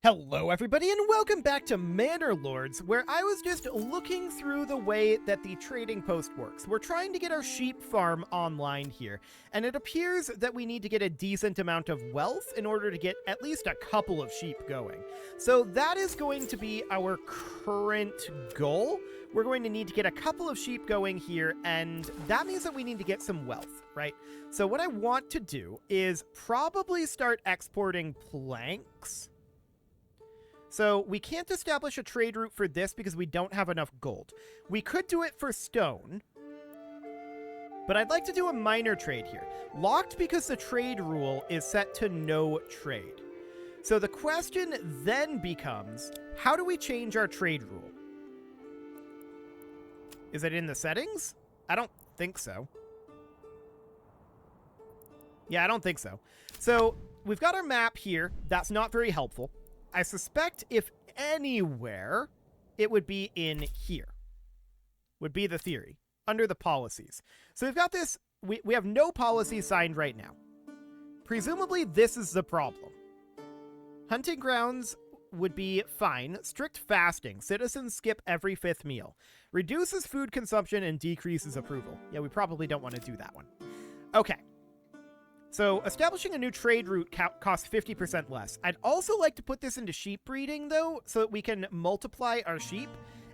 Hello everybody and welcome back to Manor Lords, where I was just looking through the way that the trading post works. We're trying to get our sheep farm online here, and it appears that we need to get a decent amount of wealth in order to get at least a couple of sheep going. So that is going to be our current goal. We're going to need to get a couple of sheep going here, and that means that we need to get some wealth, right? So what I want to do is probably start exporting planks. So we can't establish a trade route for this because we don't have enough gold. We could do it for stone, but I'd like to do a minor trade here. Locked because the trade rule is set to no trade. So the question then becomes, how do we change our trade rule? Is it in the settings? I don't think so. Yeah, I don't think so. So we've got our map here. That's not very helpful. I suspect if anywhere, it would be in here, would be the theory, under the policies. So we've got this, we have no policy signed right now. Presumably this is the problem. Hunting grounds would be fine. Strict fasting. Citizens skip every 5th meal. Reduces food consumption and decreases approval. Yeah, we probably don't want to do that one. Okay. So establishing a new trade route costs 50% less. I'd also like to put this into sheep breeding, though, so that we can multiply our sheep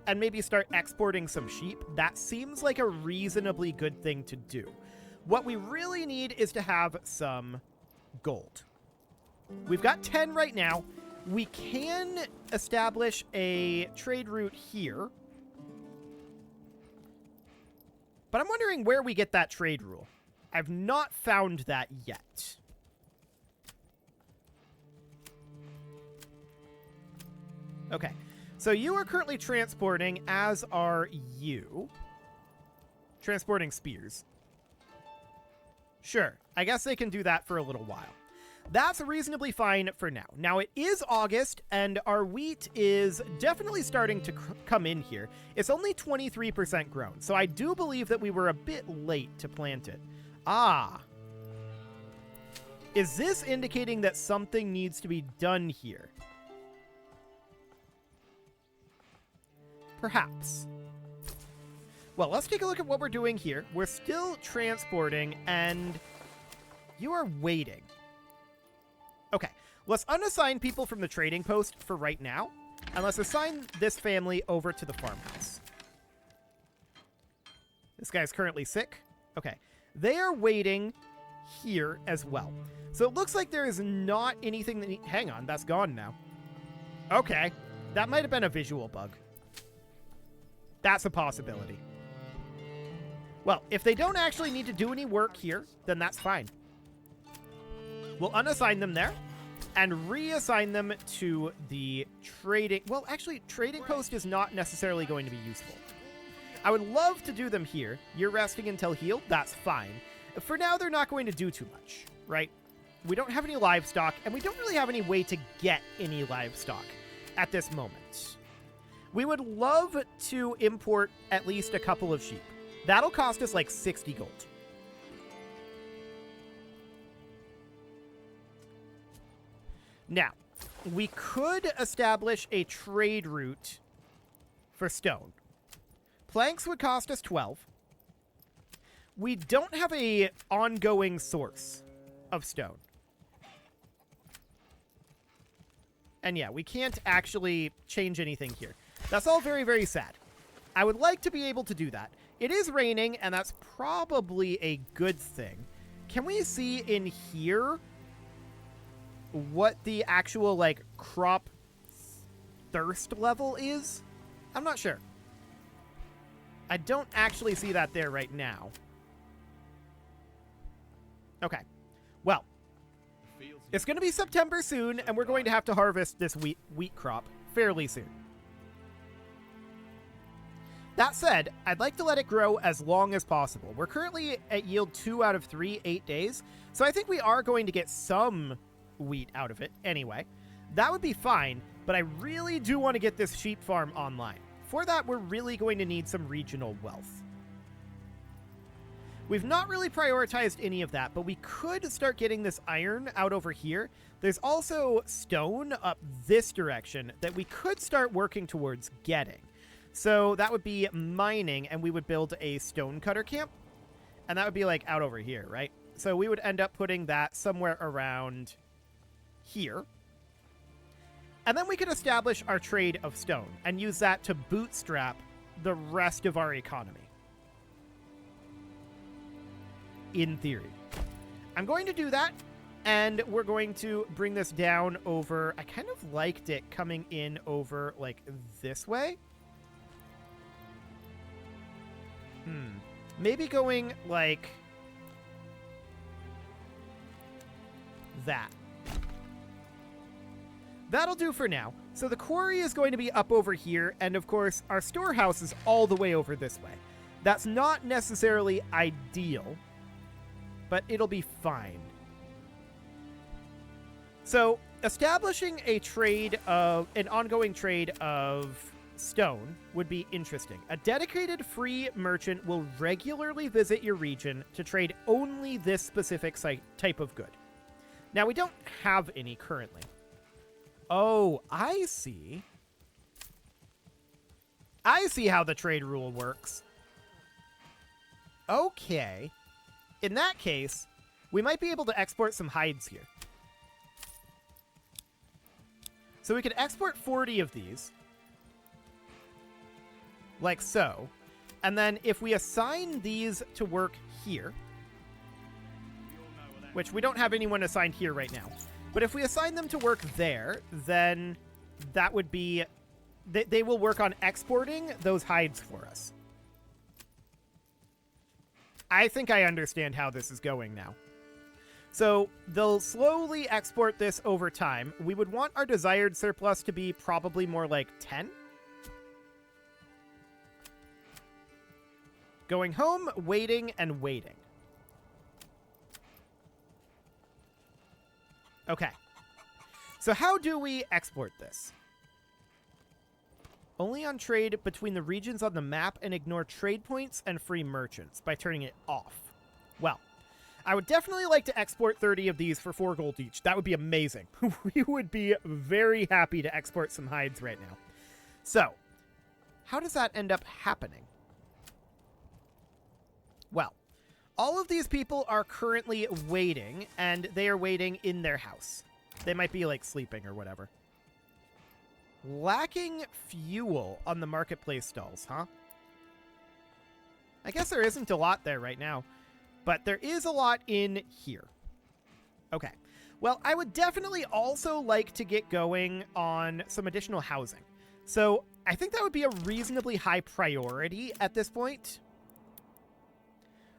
and maybe start exporting some sheep. That seems like a reasonably good thing to do. What we really need is to have some gold. We've got 10 right now. We can establish a trade route here. But I'm wondering where we get that trade rule. I've not found that yet. Okay, so you are currently transporting, as are you. Transporting spears. Sure, I guess they can do that for a little while. That's reasonably fine for now. Now, it is August, and our wheat is definitely starting to come in here. It's only 23% grown, so I do believe that we were a bit late to plant it. Ah. Is this indicating that something needs to be done here? Perhaps. Well, let's take a look at what we're doing here. We're still transporting, and you are waiting. Okay, let's unassign people from the trading post for right now, and let's assign this family over to the farmhouse. This guy's currently sick. Okay. They are waiting here as well. So it looks like there is not anything that... Hang on, that's gone now. Okay. That might have been a visual bug. That's a possibility. Well, if they don't actually need to do any work here, then that's fine. We'll unassign them there and reassign them to the trading... Well, actually, trading post is not necessarily going to be useful. I would love to do them here. You're resting until healed. That's fine. For now, they're not going to do too much, right? We don't have any livestock, and we don't really have any way to get any livestock at this moment. We would love to import at least a couple of sheep. That'll cost us like 60 gold. Now, we could establish a trade route for stone. Planks would cost us 12. We don't have a ongoing source of stone. And yeah, we can't actually change anything here. That's all very, very sad. I would like to be able to do that. It is raining, and that's probably a good thing. Can we see in here what the actual, like, crop thirst level is? I'm not sure. I don't actually see that there right now. Okay. Well, it's going to be September soon, and we're going to have to harvest this wheat crop fairly soon. That said, I'd like to let it grow as long as possible. We're currently at yield 2 out of 3, 8 days, so I think we are going to get some wheat out of it anyway. That would be fine, but I really do want to get this sheep farm online. For that, we're really going to need some regional wealth. We've not really prioritized any of that, but we could start getting this iron out over here. There's also stone up this direction that we could start working towards getting. So that would be mining, and we would build a stone cutter camp. And that would be like out over here, right? So we would end up putting that somewhere around here. And then we could establish our trade of stone and use that to bootstrap the rest of our economy. In theory. I'm going to do that, and we're going to bring this down over... I kind of liked it coming in over, like, this way. Maybe going, like... that. That'll do for now. So the quarry is going to be up over here, and of course, our storehouse is all the way over this way. That's not necessarily ideal, but it'll be fine. So establishing a trade of an ongoing trade of stone would be interesting. A dedicated free merchant will regularly visit your region to trade only this specific type of good. Now, we don't have any currently. Oh, I see. I see how the trade rule works. Okay. In that case, we might be able to export some hides here. So we could export 40 of these. Like so. And then if we assign these to work here, which we don't have anyone assigned here right now, but if we assign them to work there, then that would be... They will work on exporting those hides for us. I think I understand how this is going now. So they'll slowly export this over time. We would want our desired surplus to be probably more like 10. Going home, waiting, and waiting. Okay. So how do we export this? Only on trade between the regions on the map, and ignore trade points and free merchants by turning it off. Well, I would definitely like to export 30 of these for 4 gold each. That would be amazing. We would be very happy to export some hides right now. So, how does that end up happening? Well, all of these people are currently waiting, and they are waiting in their house. They might be, like, sleeping or whatever. Lacking fuel on the marketplace stalls, huh? I guess there isn't a lot there right now, but there is a lot in here. Okay. Well, I would definitely also like to get going on some additional housing. So I think that would be a reasonably high priority at this point.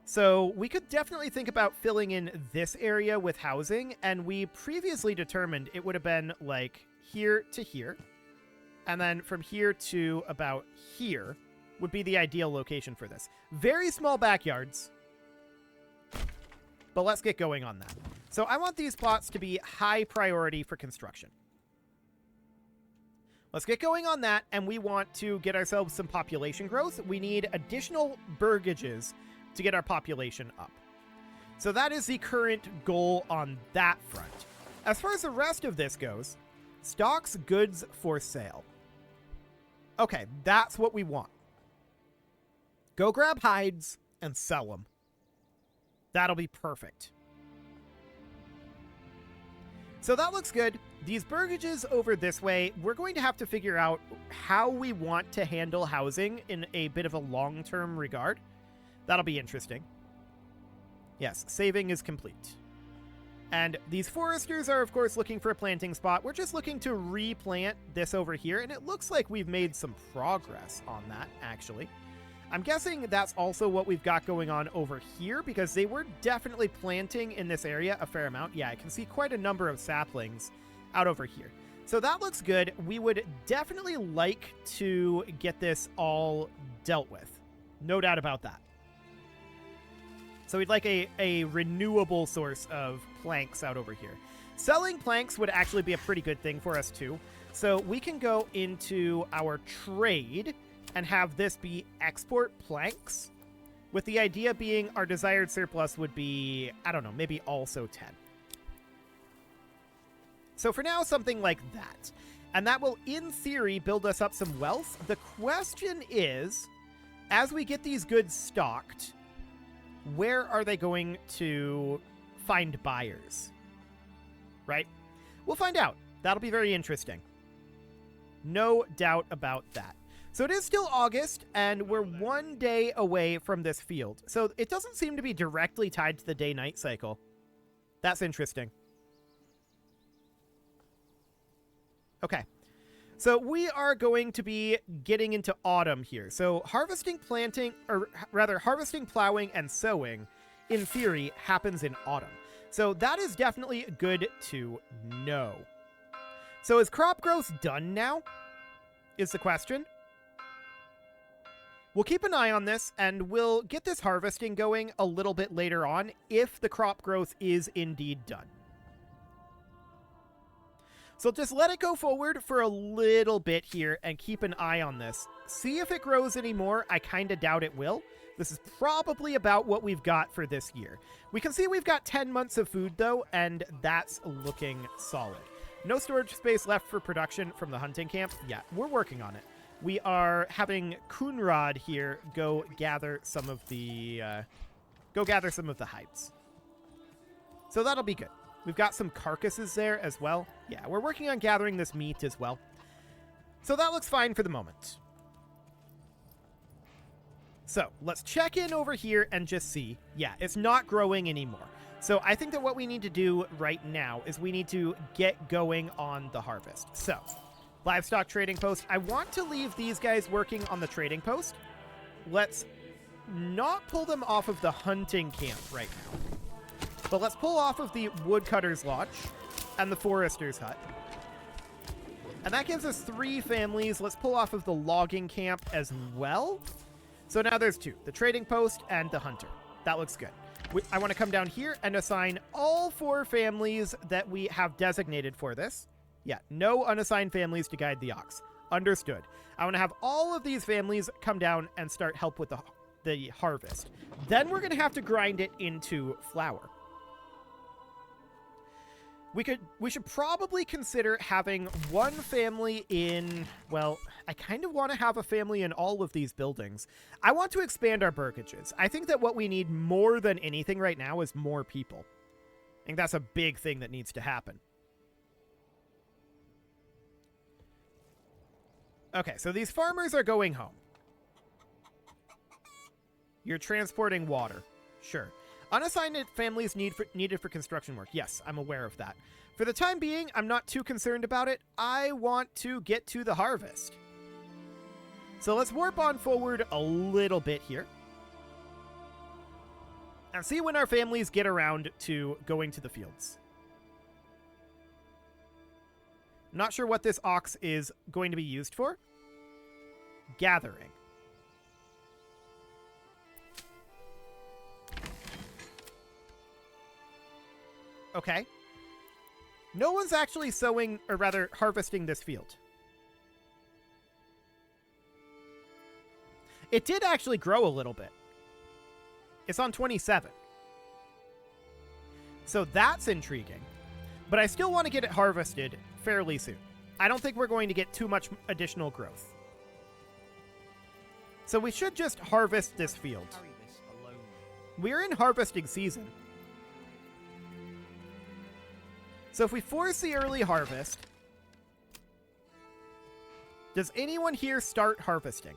So we could definitely think about filling in this area with housing, and we previously determined it would have been like here to here. And then from here to about here would be the ideal location for this. Very small backyards, but let's get going on that. So I want these plots to be high priority for construction. Let's get going on that, and we want to get ourselves some population growth. We need additional burgages to get our population up. So that is the current goal on that front. As far as the rest of this goes, stocks goods for sale. Okay, that's what we want. Go grab hides and sell them. That'll be perfect. So that looks good. These burgages over this way, we're going to have to figure out how we want to handle housing in a bit of a long-term regard. That'll be interesting. Yes, saving is complete. And these foresters are, of course, looking for a planting spot. We're just looking to replant this over here, and it looks like we've made some progress on that, actually. I'm guessing that's also what we've got going on over here, because they were definitely planting in this area a fair amount. Yeah, I can see quite a number of saplings out over here. So that looks good. We would definitely like to get this all dealt with. No doubt about that. So we'd like a renewable source of planks out over here. Selling planks would actually be a pretty good thing for us too. So we can go into our trade and have this be export planks. with the idea being our desired surplus would be, I don't know, maybe also 10. So for now, something like that. And that will, in theory, build us up some wealth. The question is, as we get these goods stocked, where are they going to find buyers? Right? We'll find out. That'll be very interesting. No doubt about that. So it is still August, and we're 1 day away from this field. So it doesn't seem to be directly tied to the day-night cycle. That's interesting. Okay. So we are going to be getting into autumn here. So harvesting, planting, or rather harvesting, plowing, and sowing, in theory, happens in autumn. So that is definitely good to know. So is crop growth done now? Is the question. We'll keep an eye on this, and we'll get this harvesting going a little bit later on if the crop growth is indeed done. So just let it go forward for a little bit here and keep an eye on this. See if it grows anymore. I kind of doubt it will. This is probably about what we've got for this year. We can see we've got 10 months of food, though, and that's looking solid. No storage space left for production from the hunting camp. Yeah, we're working on it. We are having Coonrod here go gather some of the hides. So that'll be good. We've got some carcasses there as well. Yeah, we're working on gathering this meat as well. So that looks fine for the moment. So let's check in over here and just see. Yeah, it's not growing anymore. So I think that what we need to do right now is we need to get going on the harvest. So livestock trading post. I want to leave these guys working on the trading post. Let's not pull them off of the hunting camp right now. But let's pull off of the woodcutter's lodge and the forester's hut. And that gives us 3 families. Let's pull off of the logging camp as well. So now there's 2, the trading post and the hunter. That looks good. I want to come down here and assign all 4 families that we have designated for this. Yeah, no unassigned families to guide the ox. Understood. I want to have all of these families come down and start help with the harvest. Then we're going to have to grind it into flour. We should probably consider having 1 family in, well, I kind of want to have a family in all of these buildings. I want to expand our burgages. I think that what we need more than anything right now is more people. I think that's a big thing that needs to happen. Okay, so these farmers are going home. You're transporting water. Sure. Unassigned families needed for construction work. Yes, I'm aware of that. For the time being, I'm not too concerned about it. I want to get to the harvest. So let's warp on forward a little bit here. And see when our families get around to going to the fields. Not sure what this ox is going to be used for. Gathering. Okay. No one's actually sowing, or rather, harvesting this field. It did actually grow a little bit. It's on 27. So that's intriguing. But I still want to get it harvested fairly soon. I don't think we're going to get too much additional growth. So we should just harvest this field. We're in harvesting season. So if we force the early harvest, does anyone here start harvesting?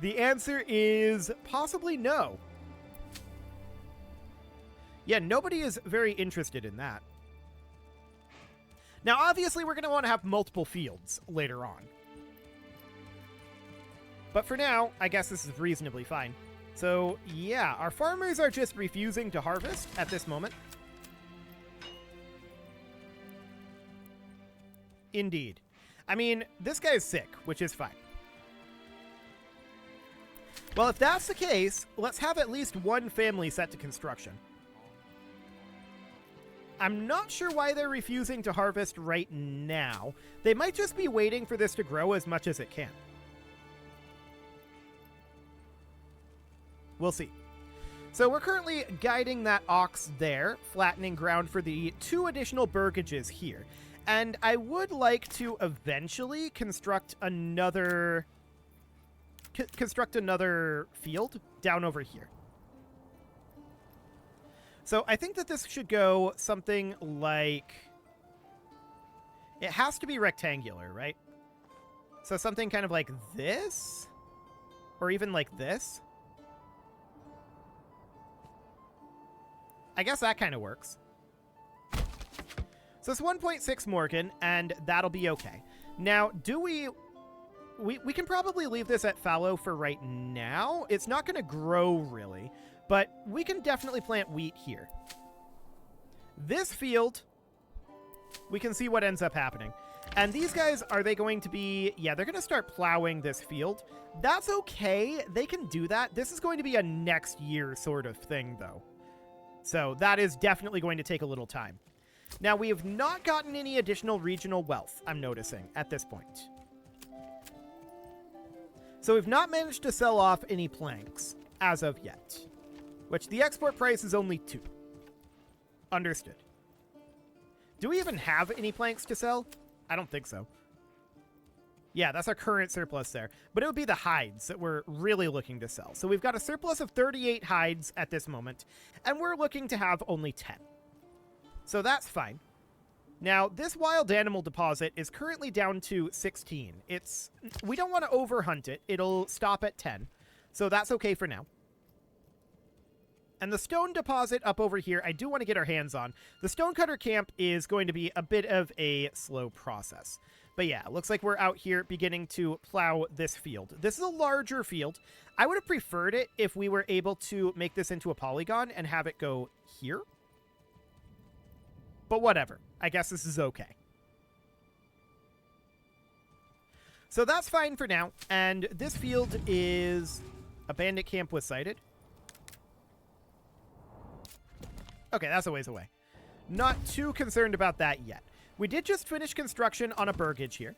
The answer is possibly no. Yeah, nobody is very interested in that. Now, obviously, we're going to want to have multiple fields later on. But for now, I guess this is reasonably fine. So, yeah, our farmers are just refusing to harvest at this moment. Indeed. I mean, this guy's sick, which is fine. Well, if that's the case, let's have at least 1 family set to construction. I'm not sure why they're refusing to harvest right now. They might just be waiting for this to grow as much as it can. We'll see. So we're currently guiding that ox there, flattening ground for the 2 additional burgages here. And I would like to eventually construct another field down over here. So I think that this should go something like... It has to be rectangular, right? So something kind of like this? Or even like this? I guess that kind of works. So it's 1.6 Morgan, and that'll be okay. Now, do we can probably leave this at fallow for right now. It's not going to grow, really, but we can definitely plant wheat here. This field, we can see what ends up happening. And these guys, are they going to be... Yeah, they're going to start plowing this field. That's okay. They can do that. This is going to be a next year sort of thing, though. So that is definitely going to take a little time. Now, we have not gotten any additional regional wealth, I'm noticing, at this point. So we've not managed to sell off any planks as of yet, which the export price is only 2. Understood. Do we even have any planks to sell? I don't think so. Yeah, that's our current surplus there. But it would be the hides that we're really looking to sell. So we've got a surplus of 38 hides at this moment, and we're looking to have only 10. So that's fine. Now, this wild animal deposit is currently down to 16. We don't want to overhunt it. It'll stop at 10. So that's okay for now. And the stone deposit up over here, I do want to get our hands on. The stonecutter camp is going to be a bit of a slow process. But yeah, it looks like we're out here beginning to plow this field. This is a larger field. I would have preferred it if we were able to make this into a polygon and have it go here. But whatever. I guess this is okay. So that's fine for now. And this field is... A bandit camp was sighted. Okay, that's a ways away. Not too concerned about that yet. We did just finish construction on a burgage here.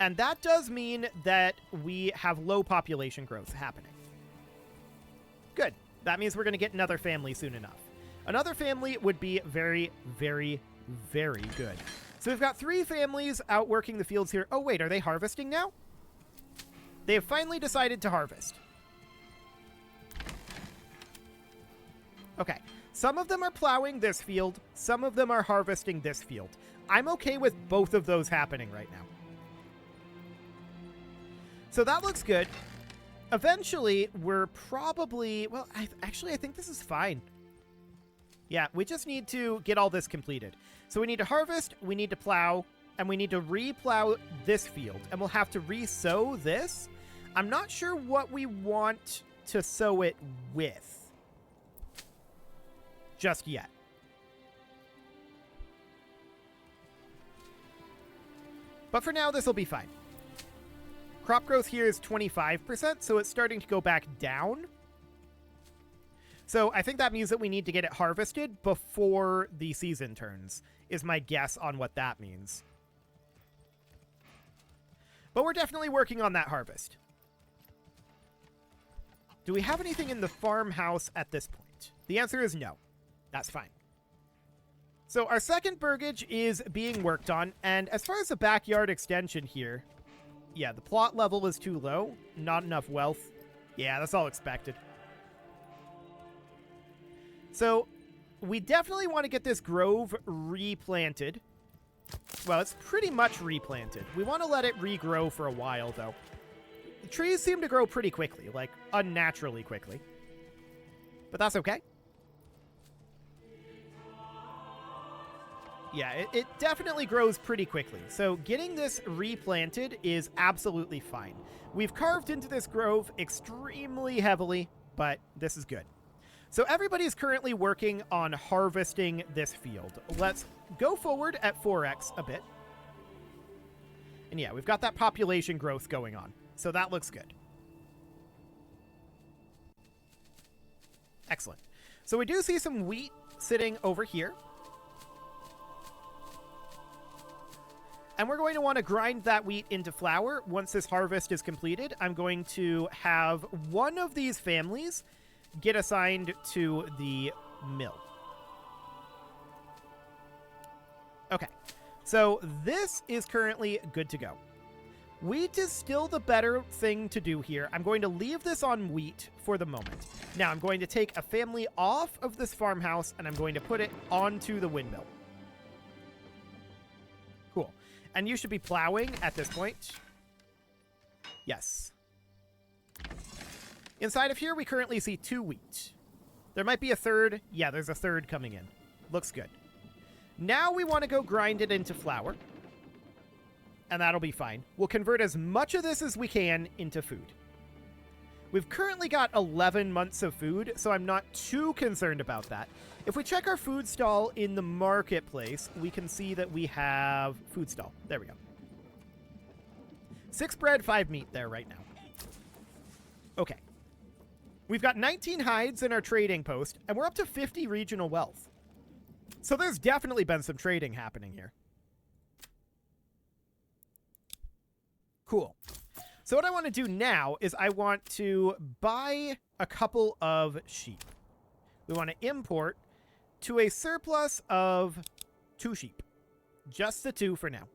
And that does mean that we have low population growth happening. Good. That means we're going to get another family soon enough. Another family would be very, very, very good. So we've got 3 families out working the fields here. Oh, wait, are they harvesting now? They have finally decided to harvest. Okay. Some of them are plowing this field. Some of them are harvesting this field. I'm okay with both of those happening right now. So that looks good. Eventually, we're probably... Well, I think this is fine. Yeah, we just need to get all this completed. So we need to harvest, we need to plow, and we need to re-plow this field. And we'll have to re-sow this. I'm not sure what we want to sow it with just yet. But for now, this will be fine. Crop growth here is 25%, so it's starting to go back down. So I think that means that we need to get it harvested before the season turns, is my guess on what that means. But we're definitely working on that harvest. Do we have anything in the farmhouse at this point? The answer is no. That's fine. So our second burgage is being worked on, and as far as the backyard extension here, yeah, the plot level is too low. Not enough wealth. Yeah, that's all expected. So we definitely want to get this grove replanted. Well, it's pretty much replanted. We want to let it regrow for a while, though. The trees seem to grow pretty quickly, like unnaturally quickly. But that's okay. Yeah, it definitely grows pretty quickly. So getting this replanted is absolutely fine. We've carved into this grove extremely heavily, but this is good. So everybody's currently working on harvesting this field. Let's go forward at 4x a bit. And yeah, we've got that population growth going on. So that looks good. Excellent. So we do see some wheat sitting over here. And we're going to want to grind that wheat into flour. Once this harvest is completed, I'm going to have one of these families get assigned to the mill. Okay, so this is currently good to go. Wheat is still the better thing to do here. I'm going to leave this on wheat for the moment. Now, I'm going to take a family off of this farmhouse, and I'm going to put it onto the windmill. Cool. And you should be plowing at this point. Yes. Inside of here, we currently see 2 wheat. There might be a third. Yeah, there's a third coming in. Looks good. Now we want to go grind it into flour. And that'll be fine. We'll convert as much of this as we can into food. We've currently got 11 months of food, so I'm not too concerned about that. If we check our food stall in the marketplace, we can see that we have food stall. There we go. 6 bread, 5 meat there right now. Okay. We've got 19 hides in our trading post, and we're up to 50 regional wealth. So there's definitely been some trading happening here. Cool. So what I want to do now is I want to buy a couple of sheep. We want to import to a surplus of 2 sheep. Just the 2 for now.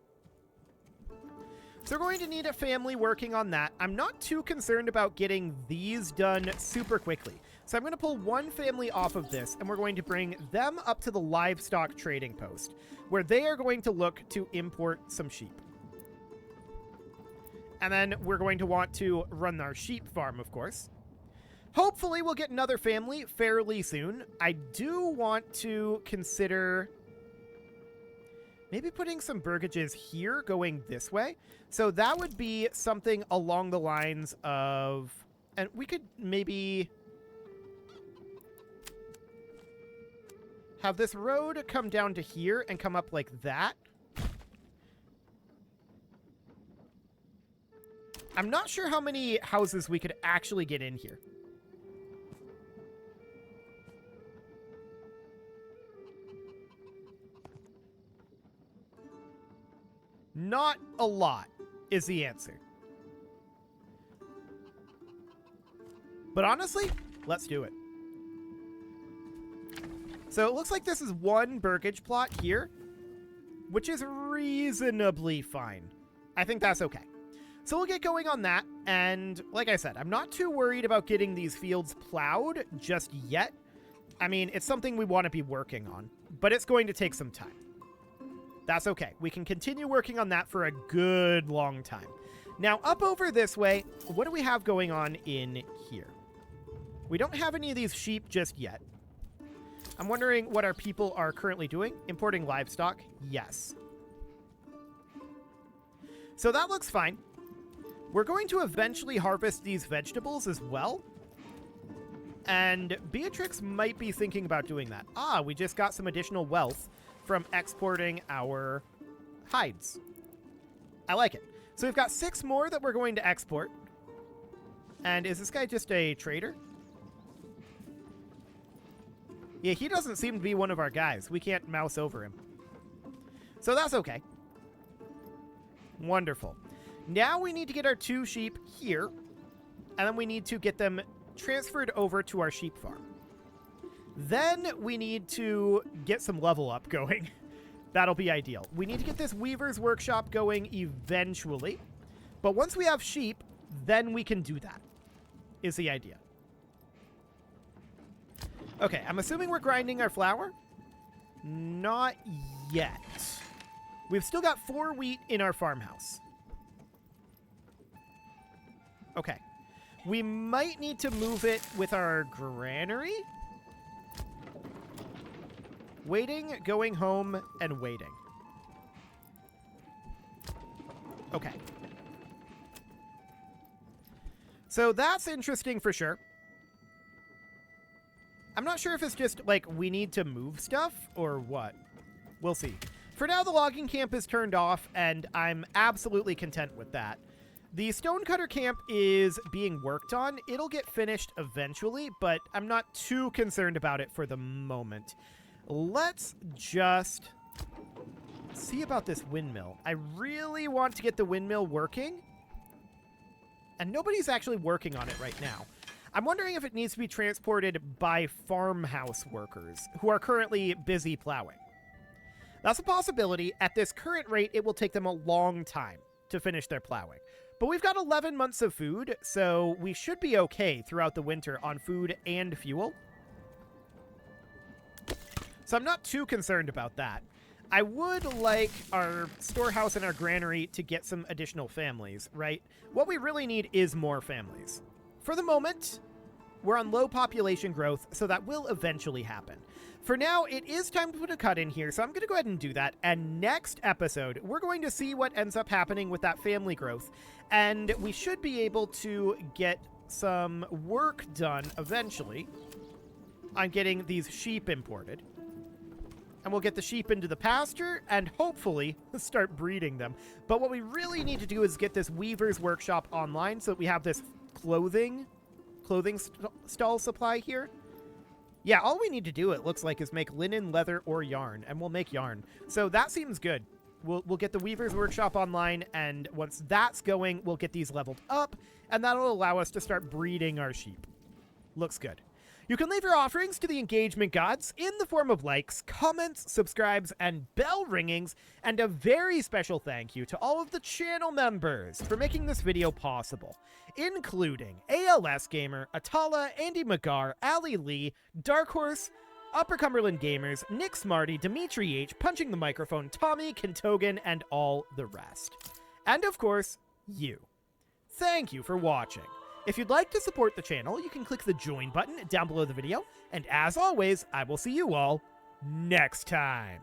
So we're going to need a family working on that. I'm not too concerned about getting these done super quickly. So I'm going to pull 1 family off of this, and we're going to bring them up to the livestock trading post, where they are going to look to import some sheep. And then we're going to want to run our sheep farm, of course. Hopefully we'll get another family fairly soon. I do want to consider maybe putting some burgages here going this way. So that would be something along the lines of... And we could maybe have this road come down to here and come up like that. I'm not sure how many houses we could actually get in here. Not a lot is the answer. But honestly, let's do it. So it looks like this is 1 burgage plot here, which is reasonably fine. I think that's okay. So we'll get going on that, and like I said, I'm not too worried about getting these fields plowed just yet. I mean, it's something we want to be working on, but it's going to take some time. That's okay. We can continue working on that for a good long time. Now, up over this way, what do we have going on in here? We don't have any of these sheep just yet. I'm wondering what our people are currently doing. Importing livestock? Yes. So that looks fine. We're going to eventually harvest these vegetables as well. And Beatrix might be thinking about doing that. Ah, we just got some additional wealth from exporting our hides. I like it. So we've got 6 more that we're going to export. And is this guy just a trader? Yeah, he doesn't seem to be one of our guys. We can't mouse over him. So that's okay. Wonderful. Now we need to get our 2 sheep here, and then we need to get them transferred over to our sheep farm. Then we need to get some level up going. That'll be ideal. We need to get this weaver's workshop going eventually, but once we have sheep, then we can do that, is the idea. Okay, I'm assuming we're grinding our flour. Not yet. We've still got 4 wheat in our farmhouse. Okay. We might need to move it with our granary. Waiting, going home, and waiting. Okay. So that's interesting for sure. I'm not sure if it's just, like, we need to move stuff or what. We'll see. For now, the logging camp is turned off, and I'm absolutely content with that. The stonecutter camp is being worked on. It'll get finished eventually, but I'm not too concerned about it for the moment. Let's just see about this windmill. I really want to get the windmill working, and nobody's actually working on it right now. I'm wondering if it needs to be transported by farmhouse workers who are currently busy plowing. That's a possibility. At this current rate, it will take them a long time to finish their plowing. But we've got 11 months of food, so we should be okay throughout the winter on food and fuel. So I'm not too concerned about that. I would like our storehouse and our granary to get some additional families, right? What we really need is more families. For the moment, we're on low population growth, so that will eventually happen. For now, it is time to put a cut in here, so I'm going to go ahead and do that. And next episode, we're going to see what ends up happening with that family growth. And we should be able to get some work done eventually on getting these sheep imported. And we'll get the sheep into the pasture and hopefully start breeding them. But what we really need to do is get this weaver's workshop online so that we have this clothing stall supply here. Yeah, all we need to do, it looks like, is make linen, leather, or yarn, and we'll make yarn. So that seems good. We'll get the weaver's workshop online, and once that's going, we'll get these leveled up, and that'll allow us to start breeding our sheep. Looks good. You can leave your offerings to the engagement gods in the form of likes, comments, subscribes, and bell ringings, and a very special thank you to all of the channel members for making this video possible, including ALS Gamer, Atala, Andy McGar, Ali Lee, Dark Horse, Upper Cumberland Gamers, Nick Smarty, Dimitri H, Punching the Microphone, Tommy, Kentogan, and all the rest. And of course, you. Thank you for watching. If you'd like to support the channel, you can click the join button down below the video, and as always, I will see you all next time.